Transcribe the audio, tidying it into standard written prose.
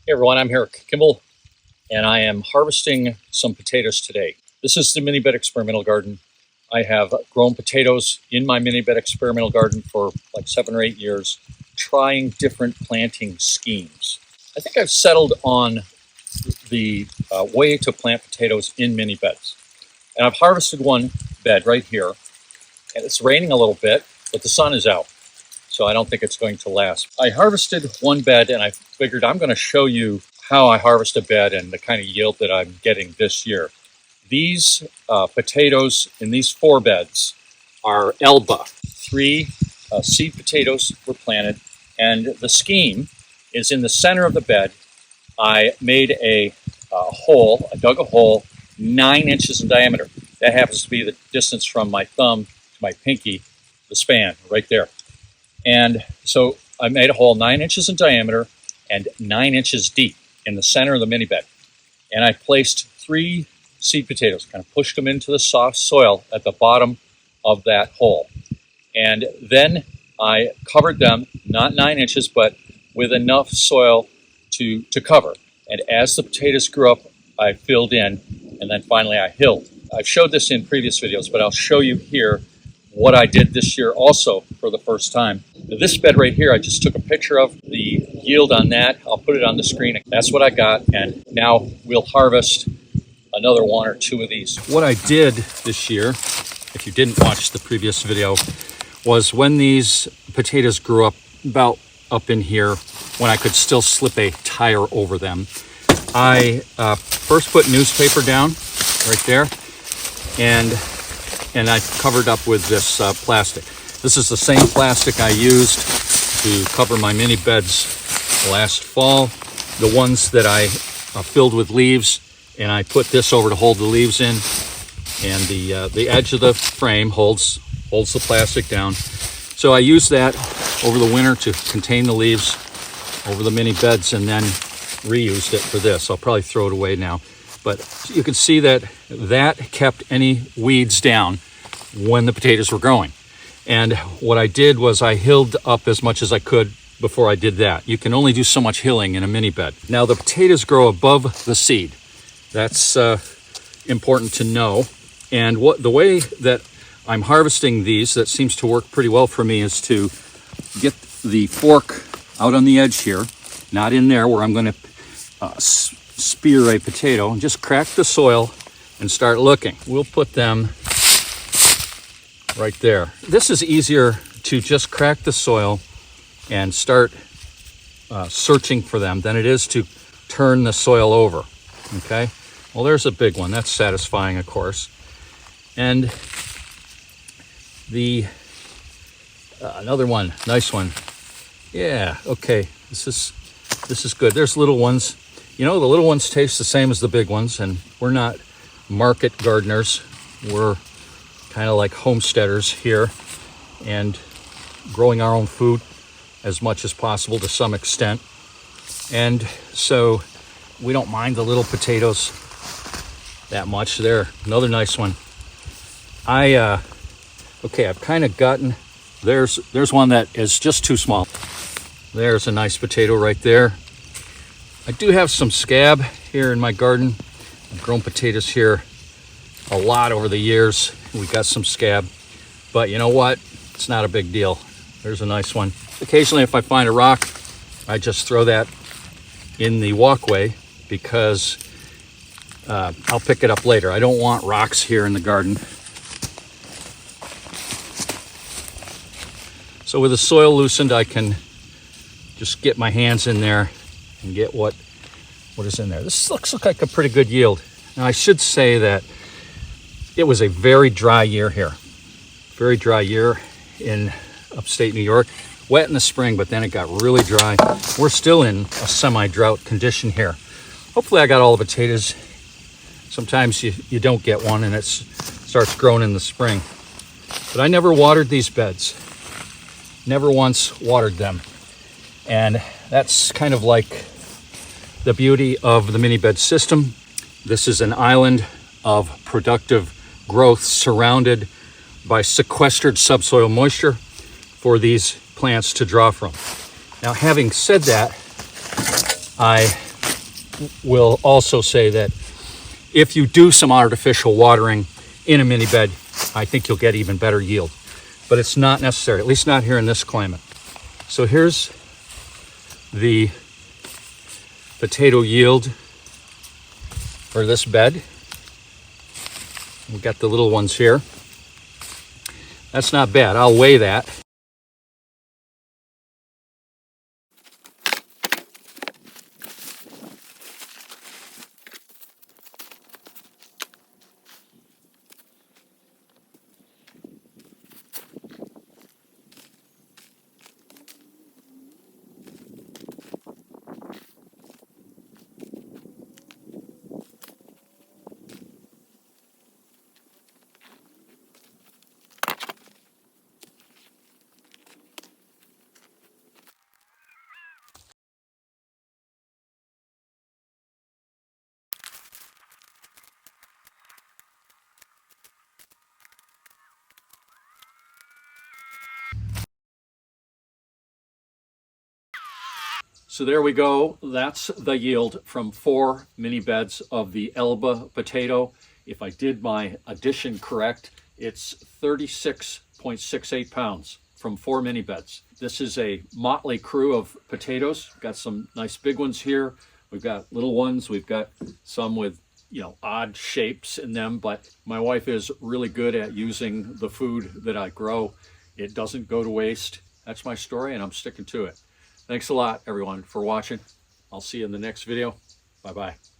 Hey everyone, I'm Eric Kimball, and I am harvesting some potatoes today. This is the Minibed Experimental Garden. I have grown potatoes in my Minibed Experimental Garden for like 7 or 8 years, trying different planting schemes. I think I've settled on the way to plant potatoes in mini beds. And I've harvested one bed right here, and it's raining a little bit, but the sun is out, so I don't think it's going to last. I harvested one bed, and I figured I'm going to show you how I harvest a bed and the kind of yield that I'm getting this year. These potatoes in these 4 beds are Elba. 3 seed potatoes were planted, and the scheme is in the center of the bed. I made a hole, I dug a hole 9 inches in diameter. That happens to be the distance from my thumb to my pinky, the span right there. And so I made a hole 9 inches in diameter and 9 inches deep in the center of the mini bed. And I placed 3 seed potatoes, kind of pushed them into the soft soil at the bottom of that hole. And then I covered them, not 9 inches, but with enough soil to cover. And as the potatoes grew up, I filled in, and then finally I hilled. I've showed this in previous videos, but I'll show you here what I did this year also for the first time. This bed right here, I just took a picture of the yield on that. I'll put it on the screen. That's what I got, and now we'll harvest another 1 or 2 of these. What I did this year, if you didn't watch the previous video, was when these potatoes grew up about up in here, when I could still slip a tire over them, I first put newspaper down right there, and I covered up with this plastic. This is the same plastic I used to cover my mini beds last fall. The ones that I filled with leaves, and I put this over to hold the leaves in, and the edge of the frame holds the plastic down. So I used that over the winter to contain the leaves over the mini beds, and then reused it for this. I'll probably throw it away now. But you can see that kept any weeds down when the potatoes were growing. And what I did was I hilled up as much as I could before I did that. You can only do so much hilling in a mini bed. Now the potatoes grow above the seed. That's important to know. And the way that I'm harvesting these, that seems to work pretty well for me, is to get the fork out on the edge here, not in there where I'm going to spear a potato, and just crack the soil and start looking. We'll put them right there. This is easier to just crack the soil and start searching for them than it is to turn the soil over. Okay, well, there's a big one. That's satisfying, of course. And the another one, nice one. Yeah, okay, this is good. There's little ones. You know, the little ones taste the same as the big ones, and we're not market gardeners. We're kind of like homesteaders here, and growing our own food as much as possible to some extent. And so we don't mind the little potatoes that much. There, another nice one. Okay, I've kind of gotten, there's one that is just too small. There's a nice potato right there. I do have some scab here in my garden. I've grown potatoes here a lot over the years. We got some scab, but you know what? It's not a big deal. There's a nice one. Occasionally, if I find a rock, I just throw that in the walkway because I'll pick it up later. I don't want rocks here in the garden. So with the soil loosened, I can just get my hands in there and get what is in there. This looks like a pretty good yield. Now I should say that it was a very dry year here. Very dry year in upstate New York. Wet in the spring, but then it got really dry. We're still in a semi-drought condition here. Hopefully I got all the potatoes. Sometimes you don't get one and it starts growing in the spring. But I never watered these beds. Never once watered them. And that's kind of like the beauty of the mini bed system. This is an island of productive growth surrounded by sequestered subsoil moisture for these plants to draw from. Now, having said that, I will also say that if you do some artificial watering in a mini bed, I think you'll get even better yield. But it's not necessary, at least not here in this climate. So here's the potato yield for this bed. We've got the little ones here. That's not bad. I'll weigh that. So there we go. That's the yield from 4 mini beds of the Elba potato. If I did my addition correct, it's 36.68 pounds from 4 mini beds. This is a motley crew of potatoes. We've got some nice big ones here. We've got little ones. We've got some with, odd shapes in them, but my wife is really good at using the food that I grow. It doesn't go to waste. That's my story, and I'm sticking to it. Thanks a lot, everyone, for watching. I'll see you in the next video. Bye-bye.